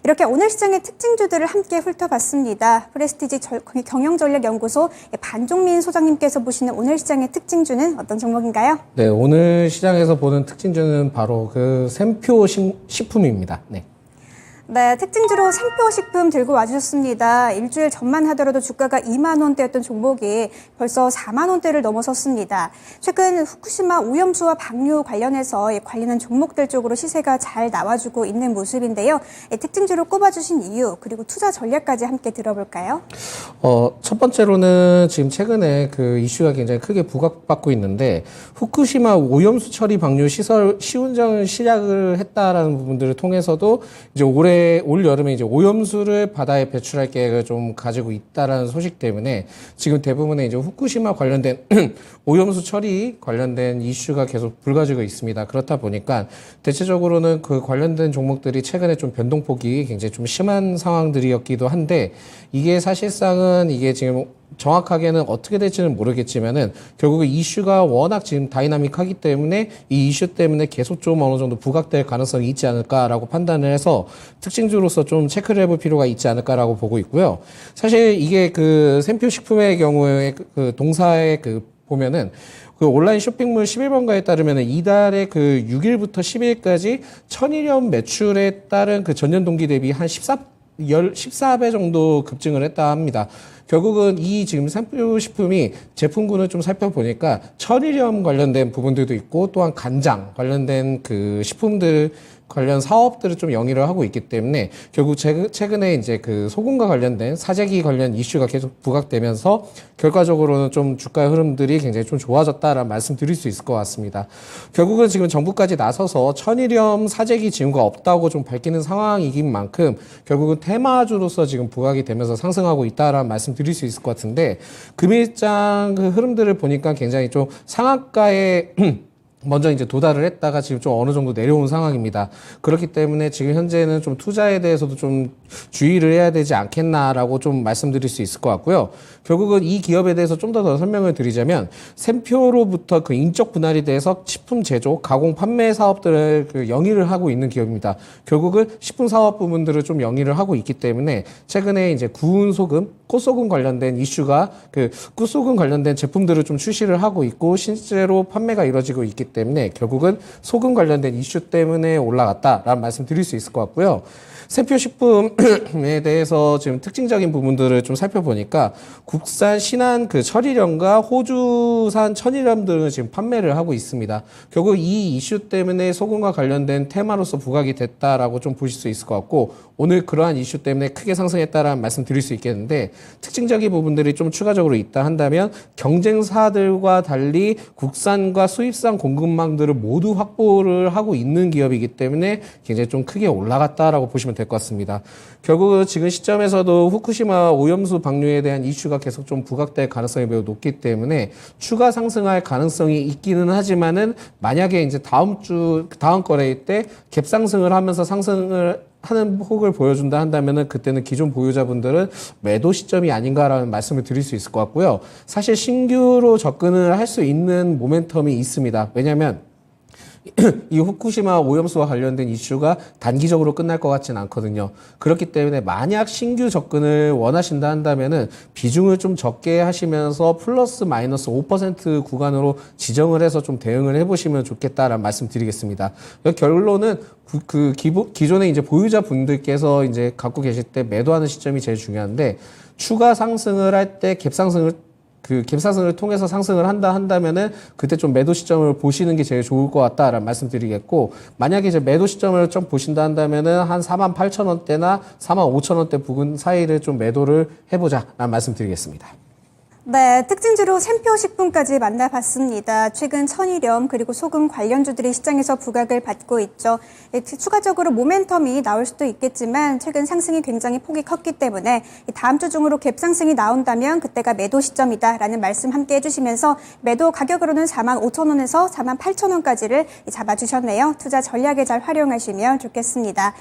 이렇게 오늘 시장의 특징주들을 함께 훑어봤습니다. 프레스티지 경영전략연구소 반종민 소장님께서 보시는 오늘 시장의 특징주는 어떤 종목인가요? 네, 오늘 시장에서 보는 특징주는 바로 그 샘표 식품입니다. 네. 네, 특징주로 샘표식품 들고 와주셨습니다. 일주일 전만 하더라도 주가가 2만 원대였던 종목이 벌써 4만 원대를 넘어섰습니다. 최근 후쿠시마 오염수와 방류 관련해서 관련한 종목들 쪽으로 시세가 잘 나와주고 있는 모습인데요. 특징주로 꼽아주신 이유 그리고 투자 전략까지 함께 들어볼까요? 첫 번째로는 지금 최근에 그 이슈가 굉장히 크게 부각받고 있는데 후쿠시마 오염수 처리 방류 시설 시운전을 시작을 했다라는 부분들을 통해서도 이제 올 여름에 이제 오염수를 바다에 배출할 계획을 좀 가지고 있다라는 소식 때문에 지금 대부분의 이제 후쿠시마 관련된 오염수 처리 관련된 이슈가 계속 불거지고 있습니다. 그렇다 보니까 대체적으로는 그 관련된 종목들이 최근에 좀 변동폭이 굉장히 좀 심한 상황들이었기도 한데 이게 사실상은 이게 지금 정확하게는 어떻게 될지는 모르겠지만은 결국 이슈가 워낙 지금 다이나믹하기 때문에 이 이슈 때문에 계속 좀 어느 정도 부각될 가능성이 있지 않을까라고 판단을 해서 특징주로서 좀 체크를 해볼 필요가 있지 않을까라고 보고 있고요. 사실 이게 그 샘표 식품의 경우에 그 동사의 보면은 그 온라인 쇼핑몰 11번가에 따르면 이달에 그 6일부터 10일까지 천일염 매출에 따른 그 전년 동기 대비 한 14배 정도 급증을 했다 합니다. 결국은 이 지금 샘표 식품이 제품군을 좀 살펴보니까 천일염 관련된 부분들도 있고 또한 간장 관련된 그 식품들 관련 사업들을 좀 영위를 하고 있기 때문에 결국 최근에 이제 그 소금과 관련된 사재기 관련 이슈가 계속 부각되면서 결과적으로는 좀 주가의 흐름들이 굉장히 좀 좋아졌다라는 말씀 드릴 수 있을 것 같습니다. 결국은 지금 정부까지 나서서 천일염 사재기 징후가 없다고 좀 밝히는 상황이긴 만큼 결국은 테마주로서 지금 부각이 되면서 상승하고 있다라는 말씀 드릴 수 있을 것 같은데 금일장 그 흐름들을 보니까 굉장히 좀 상한가에 먼저 이제 도달을 했다가 지금 좀 어느 정도 내려온 상황입니다. 그렇기 때문에 지금 현재는 좀 투자에 대해서도 좀 주의를 해야 되지 않겠나라고 좀 말씀드릴 수 있을 것 같고요. 결국은 이 기업에 대해서 좀 더 설명을 드리자면 샘표로부터 그 인적 분할이 돼서 식품 제조, 가공, 판매 사업들을 그 영위를 하고 있는 기업입니다. 결국은 식품 사업 부분들을 좀 영위를 하고 있기 때문에 최근에 이제 구운 소금, 꽃소금 관련된 이슈가 그 꽃소금 관련된 제품들을 좀 출시를 하고 있고 실제로 판매가 이루어지고 있기 때문에 결국은 소금 관련된 이슈 때문에 올라갔다라는 말씀 드릴 수 있을 것 같고요. 샘표 식품에 대해서 지금 특징적인 부분들을 좀 살펴보니까 국산 신한 그 천일염과 호주산 천일염 등을 지금 판매를 하고 있습니다. 결국 이 이슈 때문에 소금과 관련된 테마로서 부각이 됐다라고 좀 보실 수 있을 것 같고 오늘 그러한 이슈 때문에 크게 상승했다라는 말씀 드릴 수 있겠는데 특징적인 부분들이 좀 추가적으로 있다 한다면 경쟁사들과 달리 국산과 수입산 공급망들을 모두 확보를 하고 있는 기업이기 때문에 굉장히 좀 크게 올라갔다라고 보시면 될 것 같습니다. 결국 지금 시점에서도 후쿠시마 오염수 방류에 대한 이슈가 계속 좀 부각될 가능성이 매우 높기 때문에 추가 상승할 가능성이 있기는 하지만은 만약에 이제 다음 거래일 때 갭 상승을 하면서 상승을 하는 폭을 보여준다 한다면은 그때는 기존 보유자분들은 매도 시점이 아닌가라는 말씀을 드릴 수 있을 것 같고요. 사실 신규로 접근을 할 수 있는 모멘텀이 있습니다. 왜냐하면 이 후쿠시마 오염수와 관련된 이슈가 단기적으로 끝날 것 같지는 않거든요. 그렇기 때문에 만약 신규 접근을 원하신다 한다면은 비중을 좀 적게 하시면서 플러스 마이너스 5% 구간으로 지정을 해서 좀 대응을 해보시면 좋겠다라는 말씀 드리겠습니다. 결론은 기존에 이제 보유자 분들께서 이제 갖고 계실 때 매도하는 시점이 제일 중요한데 추가 상승을 할 때 갭상승을 통해서 상승을 한다면은 그때 좀 매도 시점을 보시는 게 제일 좋을 것 같다라는 말씀 드리겠고 만약에 이제 매도 시점을 좀 보신다 한다면은 한 48,000원대나 45,000원대 부근 사이를 좀 매도를 해보자라는 말씀 드리겠습니다. 네, 특징주로 샘표 식품까지 만나봤습니다. 최근 천일염 그리고 소금 관련주들이 시장에서 부각을 받고 있죠. 추가적으로 모멘텀이 나올 수도 있겠지만 최근 상승이 굉장히 폭이 컸기 때문에 다음 주 중으로 갭 상승이 나온다면 그때가 매도 시점이다라는 말씀 함께 해주시면서 매도 가격으로는 45,000원에서 48,000원까지를 잡아주셨네요. 투자 전략에 잘 활용하시면 좋겠습니다.